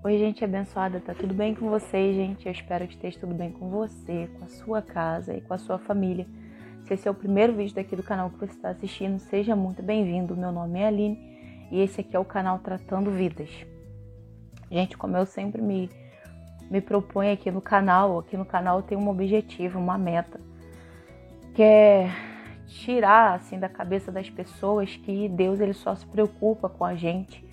Oi, gente abençoada, tá tudo bem com vocês, gente? Eu espero que esteja tudo bem com você, com a sua casa e com a sua família. Se esse é o primeiro vídeo daqui do canal que você está assistindo, seja muito bem-vindo. Meu nome é Aline e esse aqui é o canal Tratando Vidas. Gente, como eu sempre me proponho aqui no canal tem um objetivo, uma meta, que é tirar assim da cabeça das pessoas que Deus ele só se preocupa com a gente,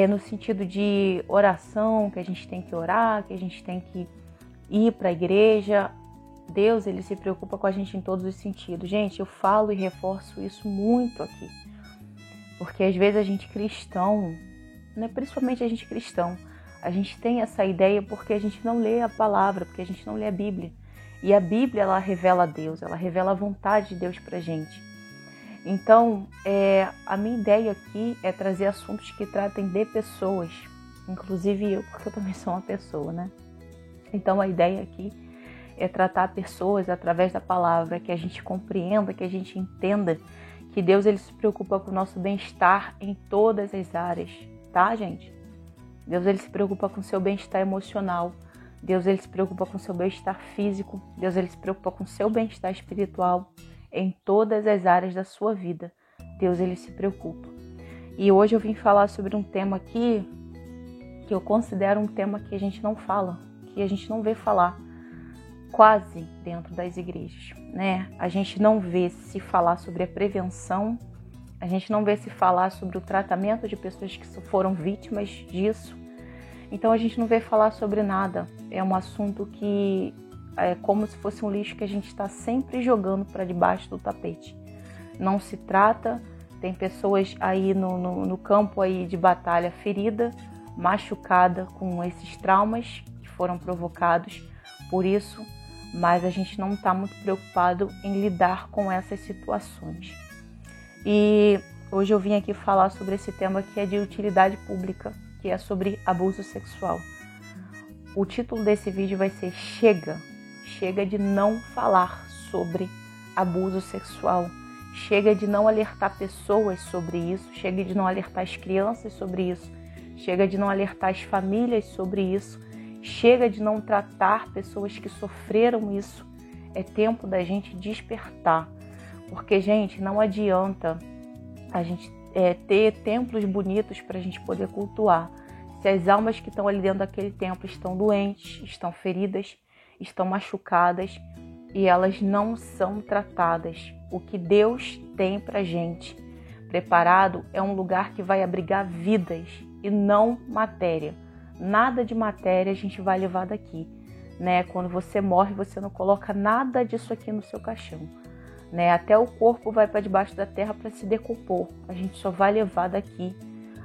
no sentido de oração, que a gente tem que orar, que a gente tem que ir para a igreja. Deus ele se preocupa com a gente em todos os sentidos. Gente, eu falo e reforço isso muito aqui, porque às vezes a gente cristão, né, principalmente a gente cristão, a gente tem essa ideia porque a gente não lê a palavra, porque a gente não lê a Bíblia. E a Bíblia, ela revela Deus, ela revela a vontade de Deus pra gente. Então, a minha ideia aqui é trazer assuntos que tratem de pessoas, inclusive eu, porque eu também sou uma pessoa, né? Então, a ideia aqui é tratar pessoas através da palavra, que a gente compreenda, que a gente entenda que Deus ele se preocupa com o nosso bem-estar em todas as áreas, tá, gente? Deus ele se preocupa com o seu bem-estar emocional, Deus ele se preocupa com o seu bem-estar físico, Deus ele se preocupa com o seu bem-estar espiritual, em todas as áreas da sua vida. Deus ele se preocupa. E hoje eu vim falar sobre um tema aqui que eu considero um tema que a gente não fala, que a gente não vê falar quase dentro das igrejas, né? A gente não vê se falar sobre a prevenção, a gente não vê se falar sobre o tratamento de pessoas que foram vítimas disso. Então a gente não vê falar sobre nada. É um assunto que é como se fosse um lixo que a gente está sempre jogando para debaixo do tapete. Não se trata, tem pessoas aí no campo aí de batalha ferida, machucada com esses traumas que foram provocados por isso, mas a gente não está muito preocupado em lidar com essas situações. E hoje eu vim aqui falar sobre esse tema que é de utilidade pública, que é sobre abuso sexual. O título desse vídeo vai ser Chega de não falar sobre abuso sexual. Chega de não alertar pessoas sobre isso. Chega de não alertar as crianças sobre isso. Chega de não alertar as famílias sobre isso. Chega de não tratar pessoas que sofreram isso. É tempo da gente despertar. Porque, gente, não adianta a gente ter templos bonitos para a gente poder cultuar. Se as almas que estão ali dentro daquele templo estão doentes, estão feridas, estão machucadas e elas não são tratadas. O que Deus tem pra gente preparado é um lugar que vai abrigar vidas e não matéria. Nada de matéria a gente vai levar daqui, né? Quando você morre, você não coloca nada disso aqui no seu caixão, né? Até o corpo vai para debaixo da terra para se decompor. A gente só vai levar daqui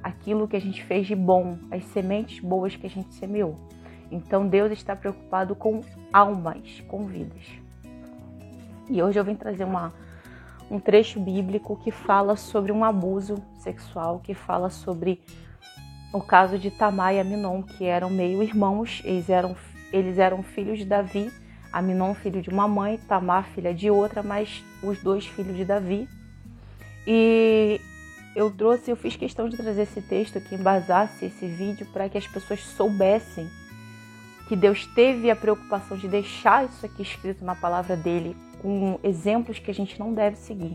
aquilo que a gente fez de bom, as sementes boas que a gente semeou. Então Deus está preocupado com almas, com vidas. E hoje eu vim trazer um trecho bíblico que fala sobre um abuso sexual, que fala sobre o caso de Tamar e Aminon, que eram meio-irmãos, eles eram filhos de Davi, Aminon filho de uma mãe, Tamar filha de outra, mas os dois filhos de Davi. E eu fiz questão de trazer esse texto que embasasse esse vídeo para que as pessoas soubessem que Deus teve a preocupação de deixar isso aqui escrito na palavra dele, com exemplos que a gente não deve seguir.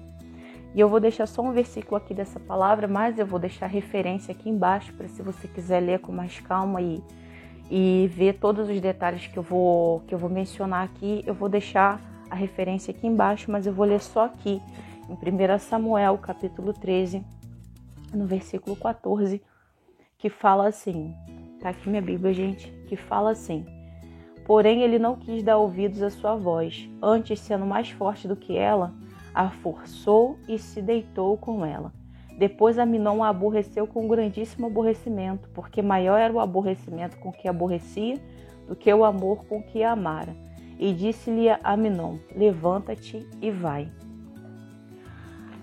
E eu vou deixar só um versículo aqui dessa palavra, mas eu vou deixar referência aqui embaixo, para se você quiser ler com mais calma e ver todos os detalhes que eu vou mencionar aqui, eu vou deixar a referência aqui embaixo, mas eu vou ler só aqui, em 1 Samuel, capítulo 13, no versículo 14, que fala assim, tá aqui minha Bíblia, gente, que fala assim: porém ele não quis dar ouvidos à sua voz, antes sendo mais forte do que ela, a forçou e se deitou com ela. Depois Aminon a aborreceu com um grandíssimo aborrecimento, porque maior era o aborrecimento com que aborrecia do que o amor com que a amara. E disse-lhe a Aminon: levanta-te e vai.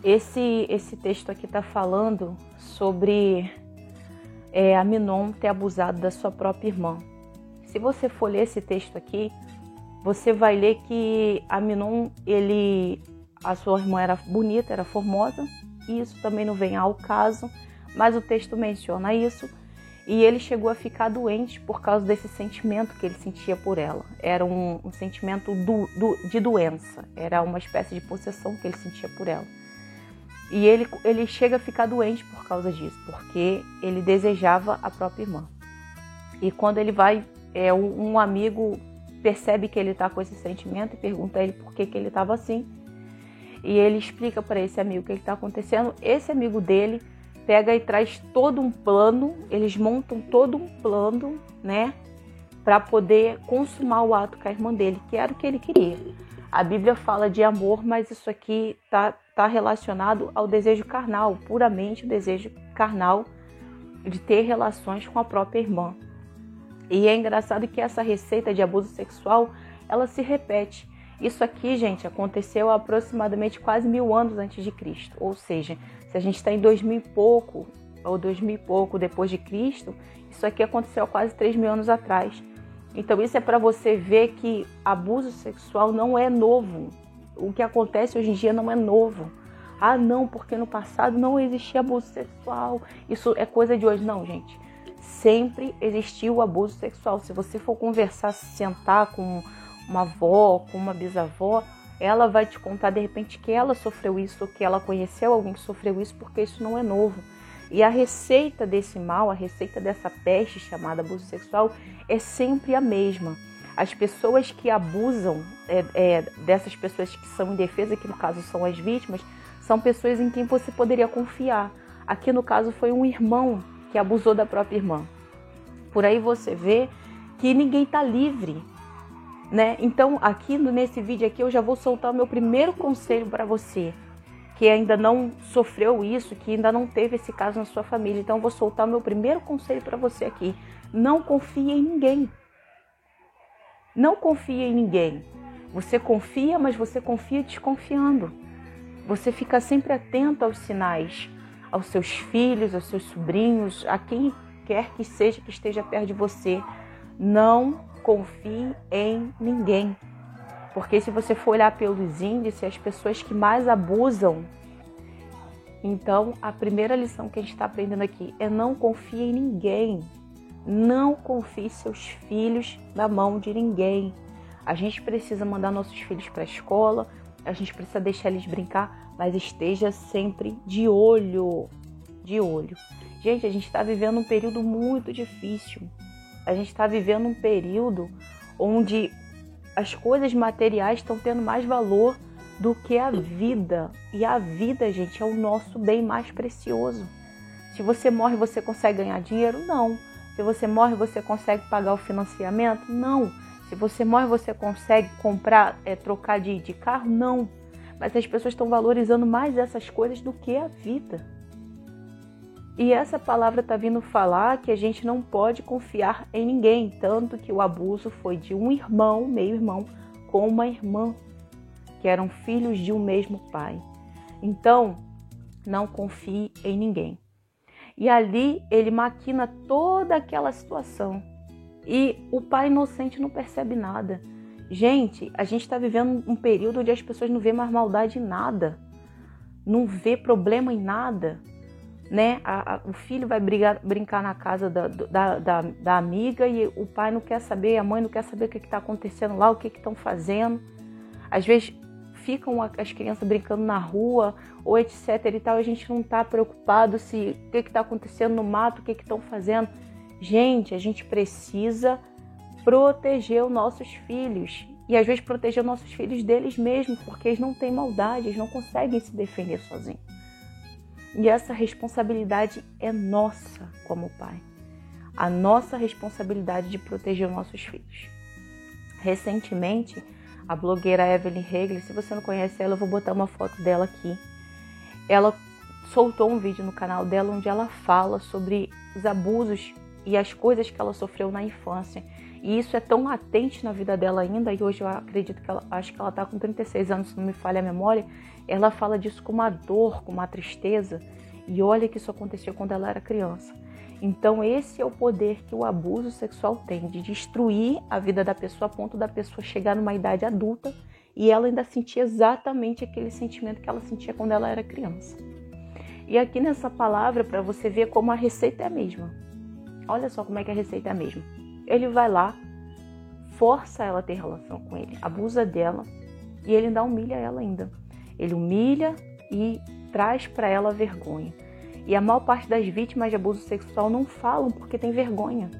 Esse texto aqui está falando sobre Aminon ter abusado da sua própria irmã. Se você for ler esse texto aqui, você vai ler que Aminon, a sua irmã era bonita, era formosa, e isso também não vem ao caso, mas o texto menciona isso. E ele chegou a ficar doente por causa desse sentimento que ele sentia por ela. Era um sentimento de doença, era uma espécie de possessão que ele sentia por ela. E ele chega a ficar doente por causa disso, porque ele desejava a própria irmã. E quando ele vai, um amigo percebe que ele está com esse sentimento e pergunta a ele por que ele estava assim. E ele explica para esse amigo o que está acontecendo. Esse amigo dele pega e traz todo um plano, eles montam todo um plano, né, para poder consumar o ato com a irmã dele, que era o que ele queria. A Bíblia fala de amor, mas isso aqui tá relacionado ao desejo carnal, puramente o desejo carnal de ter relações com a própria irmã. E é engraçado que essa receita de abuso sexual, ela se repete. Isso aqui, gente, aconteceu há aproximadamente quase 1000 anos antes de Cristo. Ou seja, se a gente está em 2000 e pouco, ou 2000 e pouco depois de Cristo, isso aqui aconteceu há quase 3000 anos atrás. Então isso é para você ver que abuso sexual não é novo. O que acontece hoje em dia não é novo. Ah, não, porque no passado não existia abuso sexual. Isso é coisa de hoje. Não, gente. Sempre existiu o abuso sexual. Se você for conversar, sentar com uma avó, com uma bisavó, ela vai te contar de repente que ela sofreu isso, ou que ela conheceu alguém que sofreu isso, porque isso não é novo. E a receita desse mal, a receita dessa peste chamada abuso sexual é sempre a mesma. As pessoas que abusam dessas pessoas que são indefesas, que no caso são as vítimas, são pessoas em quem você poderia confiar. Aqui no caso foi um irmão que abusou da própria irmã. Por aí você vê que ninguém está livre, né? Então aqui nesse vídeo aqui eu já vou soltar o meu primeiro conselho para você que ainda não sofreu isso, que ainda não teve esse caso na sua família. Então eu vou soltar o meu primeiro conselho para você aqui. Não confie em ninguém. Não confie em ninguém. Você confia, mas você confia desconfiando. Você fica sempre atento aos sinais, aos seus filhos, aos seus sobrinhos, a quem quer que seja que esteja perto de você. Não confie em ninguém. Porque se você for olhar pelos índices, as pessoas que mais abusam, então a primeira lição que a gente está aprendendo aqui é não confie em ninguém. Não confie seus filhos na mão de ninguém. A gente precisa mandar nossos filhos para a escola, a gente precisa deixar eles brincar, mas esteja sempre de olho. De olho. Gente, a gente está vivendo um período muito difícil. A gente está vivendo um período onde as coisas materiais estão tendo mais valor do que a vida. E a vida, gente, é o nosso bem mais precioso. Se você morre, você consegue ganhar dinheiro? Não. Se você morre, você consegue pagar o financiamento? Não. Se você morre, você consegue comprar, trocar de carro? Não. Mas as pessoas estão valorizando mais essas coisas do que a vida. E essa palavra está vindo falar que a gente não pode confiar em ninguém. Tanto que o abuso foi de um irmão, meio-irmão, com uma irmã, que eram filhos de um mesmo pai. Então, não confie em ninguém. E ali ele maquina toda aquela situação. E o pai inocente não percebe nada. Gente, a gente está vivendo um período onde as pessoas não vê mais maldade em nada. Não vê problema em nada. Né? O filho vai brincar na casa da amiga e o pai não quer saber, a mãe não quer saber o que está acontecendo lá, o que estão fazendo. Às vezes ficam as crianças brincando na rua ou etc e tal, a gente não está preocupado se o que está acontecendo no mato, o que estão fazendo. Gente, a gente precisa proteger os nossos filhos e às vezes proteger os nossos filhos deles mesmos, porque eles não têm maldade, eles não conseguem se defender sozinhos. E essa responsabilidade é nossa como pai. A nossa responsabilidade de proteger os nossos filhos. Recentemente, a blogueira Evelyn Regli, se você não conhece ela, eu vou botar uma foto dela aqui. Ela soltou um vídeo no canal dela onde ela fala sobre os abusos e as coisas que ela sofreu na infância. E isso é tão latente na vida dela ainda, e hoje eu acredito que acho que ela está com 36 anos, se não me falha a memória. Ela fala disso com uma dor, com uma tristeza, e olha que isso aconteceu quando ela era criança. Então esse é o poder que o abuso sexual tem, de destruir a vida da pessoa a ponto da pessoa chegar numa idade adulta e ela ainda sentir exatamente aquele sentimento que ela sentia quando ela era criança. E aqui nessa palavra, para você ver como a receita é a mesma. Olha só como é que a receita é a mesma. Ele vai lá, força ela a ter relação com ele, abusa dela e ele ainda humilha ela ainda. Ele humilha e traz para ela vergonha. E a maior parte das vítimas de abuso sexual não falam porque tem vergonha.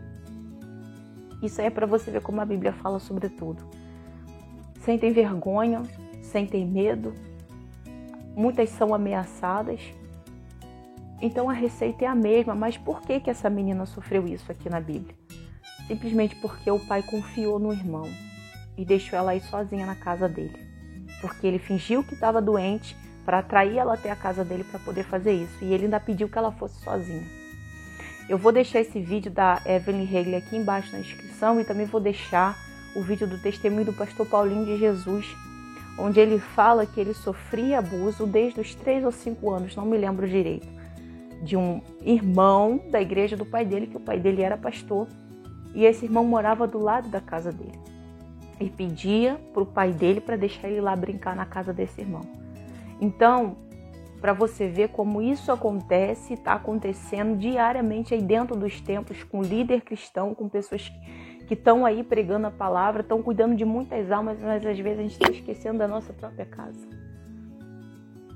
Isso aí é para você ver como a Bíblia fala sobre tudo. Sentem vergonha, sentem medo, muitas são ameaçadas. Então a receita é a mesma, mas por que essa menina sofreu isso aqui na Bíblia? Simplesmente porque o pai confiou no irmão e deixou ela ir sozinha na casa dele. Porque ele fingiu que estava doente para atrair ela até a casa dele para poder fazer isso. E ele ainda pediu que ela fosse sozinha. Eu vou deixar esse vídeo da Evelyn Hagley aqui embaixo na descrição e também vou deixar o vídeo do testemunho do pastor Paulinho de Jesus, onde ele fala que ele sofria abuso desde os 3 ou 5 anos, não me lembro direito, de um irmão da igreja do pai dele, que o pai dele era pastor, e esse irmão morava do lado da casa dele. E pedia para o pai dele para deixar ele lá brincar na casa desse irmão. Então, para você ver como isso acontece, está acontecendo diariamente aí dentro dos templos, com líder cristão, com pessoas que estão aí pregando a palavra, estão cuidando de muitas almas, mas às vezes a gente está esquecendo da nossa própria casa.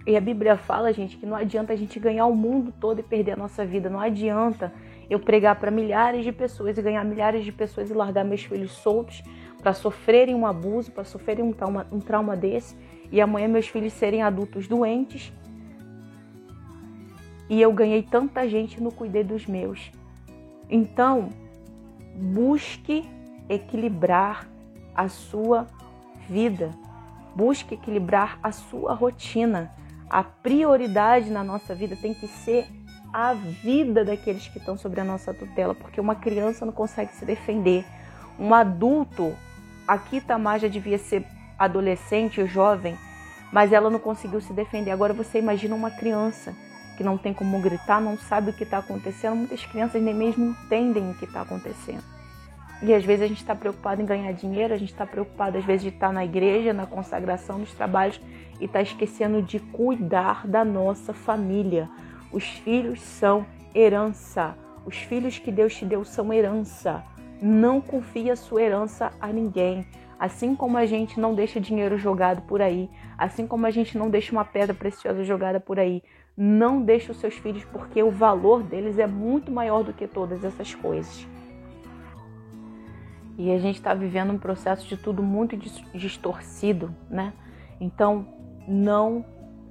E a Bíblia fala, gente, que não adianta a gente ganhar o mundo todo e perder a nossa vida. Não adianta eu pregar para milhares de pessoas e ganhar milhares de pessoas e largar meus filhos soltos para sofrerem um abuso, para sofrerem um trauma desse, e amanhã meus filhos serem adultos doentes. E eu ganhei tanta gente e não cuidei dos meus. Então, busque equilibrar a sua vida. Busque equilibrar a sua rotina. A prioridade na nossa vida tem que ser a vida daqueles que estão sobre a nossa tutela, porque uma criança não consegue se defender. Um adulto, aqui Tamar já devia ser adolescente ou jovem, mas ela não conseguiu se defender. Agora você imagina uma criança que não tem como gritar, não sabe o que está acontecendo. Muitas crianças nem mesmo entendem o que está acontecendo. E às vezes a gente está preocupado em ganhar dinheiro, a gente está preocupado às vezes de estar na igreja, na consagração, nos trabalhos, e está esquecendo de cuidar da nossa família. Os filhos são herança. Os filhos que Deus te deu são herança. Não confia a sua herança a ninguém. Assim como a gente não deixa dinheiro jogado por aí, assim como a gente não deixa uma pedra preciosa jogada por aí, não deixa os seus filhos, porque o valor deles é muito maior do que todas essas coisas. E a gente está vivendo um processo de tudo muito distorcido, né? Então, não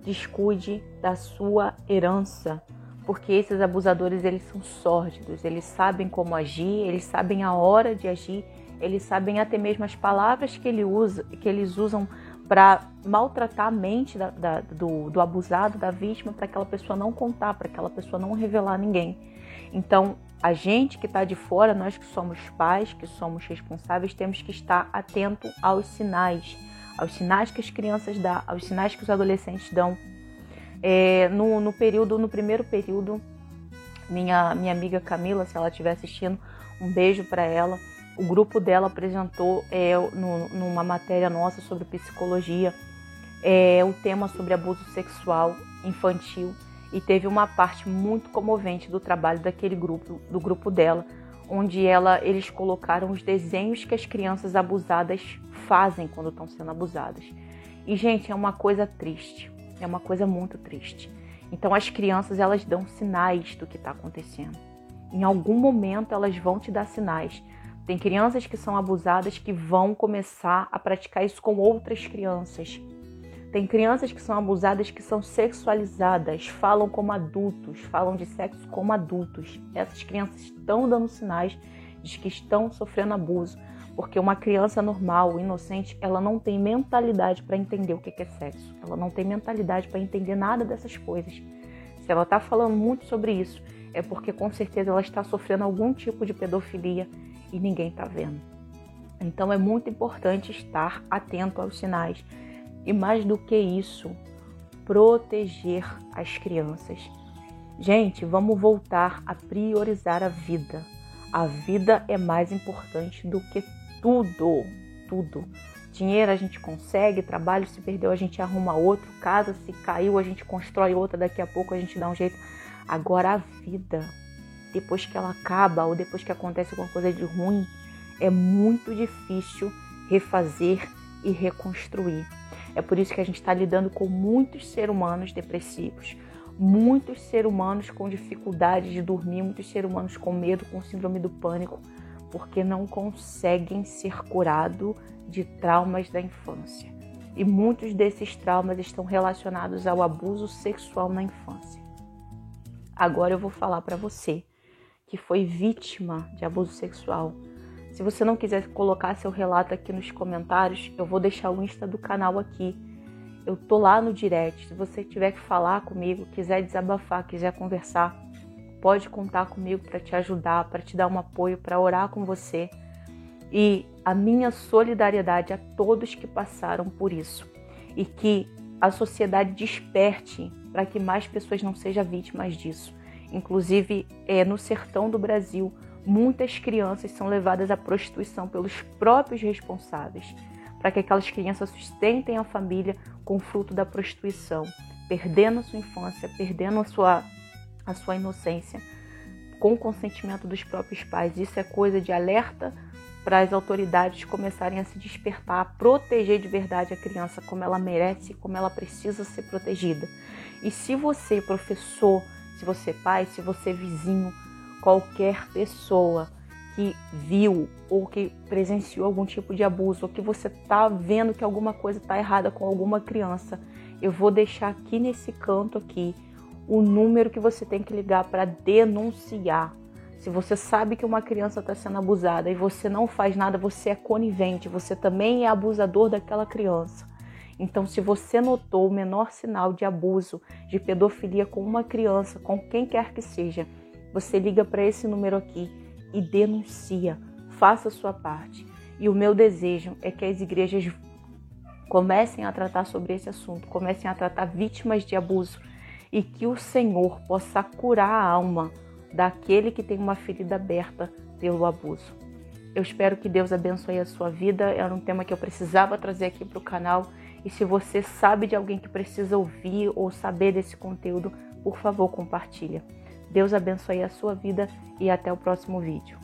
descuide da sua herança, porque esses abusadores, eles são sórdidos, eles sabem como agir, eles sabem a hora de agir, eles sabem até mesmo as palavras que eles usam para maltratar a mente do abusado, da vítima, para aquela pessoa não contar, para aquela pessoa não revelar a ninguém. Então, a gente que está de fora, nós que somos pais, que somos responsáveis, temos que estar atento aos sinais que as crianças dão, aos sinais que os adolescentes dão. No primeiro período, minha amiga Camila, se ela estiver assistindo, um beijo para ela. O grupo dela apresentou numa matéria nossa sobre psicologia o tema sobre abuso sexual infantil, e teve uma parte muito comovente do trabalho do grupo dela, onde eles colocaram os desenhos que as crianças abusadas fazem quando estão sendo abusadas. E, gente, é uma coisa triste, é uma coisa muito triste. Então, as crianças, elas dão sinais do que está acontecendo. Em algum momento, elas vão te dar sinais. Tem crianças que são abusadas que vão começar a praticar isso com outras crianças. Tem crianças que são abusadas que são sexualizadas, falam como adultos, falam de sexo como adultos. Essas crianças estão dando sinais de que estão sofrendo abuso, porque uma criança normal, inocente, ela não tem mentalidade para entender o que é sexo. Ela não tem mentalidade para entender nada dessas coisas. Se ela está falando muito sobre isso, é porque com certeza ela está sofrendo algum tipo de pedofilia e ninguém está vendo. Então é muito importante estar atento aos sinais. E mais do que isso, proteger as crianças. Gente, vamos voltar a priorizar a vida. A vida é mais importante do que tudo, tudo. Dinheiro a gente consegue, trabalho se perdeu a gente arruma outro, casa se caiu a gente constrói outra, daqui a pouco a gente dá um jeito. Agora a depois que ela acaba ou depois que acontece alguma coisa de ruim, é muito difícil refazer e reconstruir. É por isso que a gente está lidando com muitos seres humanos depressivos, muitos seres humanos com dificuldade de dormir, muitos seres humanos com medo, com síndrome do pânico, porque não conseguem ser curados de traumas da infância. E muitos desses traumas estão relacionados ao abuso sexual na infância. Agora eu vou falar para você que foi vítima de abuso sexual. Se você não quiser colocar seu relato aqui nos comentários, eu vou deixar o Insta do canal aqui. Eu tô lá no direct. Se você tiver que falar comigo, quiser desabafar, quiser conversar, pode contar comigo para te ajudar, para te dar um apoio, para orar com você. E a minha solidariedade a todos que passaram por isso. E que a sociedade desperte para que mais pessoas não sejam vítimas disso. Inclusive, no sertão do Brasil, muitas crianças são levadas à prostituição pelos próprios responsáveis, para que aquelas crianças sustentem a família com o fruto da prostituição, perdendo a sua infância, perdendo a sua inocência, com o consentimento dos próprios pais. Isso é coisa de alerta para as autoridades começarem a se despertar, a proteger de verdade a criança como ela merece, como ela precisa ser protegida. E se você, professor, se você pai, se você vizinho, qualquer pessoa que viu ou que presenciou algum tipo de abuso, ou que você está vendo que alguma coisa está errada com alguma criança, eu vou deixar aqui nesse canto aqui o número que você tem que ligar para denunciar. Se você sabe que uma criança está sendo abusada e você não faz nada, você é conivente, você também é abusador daquela criança. Então, se você notou o menor sinal de abuso, de pedofilia com uma criança, com quem quer que seja, você liga para esse número aqui e denuncia, faça a sua parte. E o meu desejo é que as igrejas comecem a tratar sobre esse assunto, comecem a tratar vítimas de abuso e que o Senhor possa curar a alma daquele que tem uma ferida aberta pelo abuso. Eu espero que Deus abençoe a sua vida. Era um tema que eu precisava trazer aqui para o canal. E se você sabe de alguém que precisa ouvir ou saber desse conteúdo, por favor, compartilha. Deus abençoe a sua vida e até o próximo vídeo.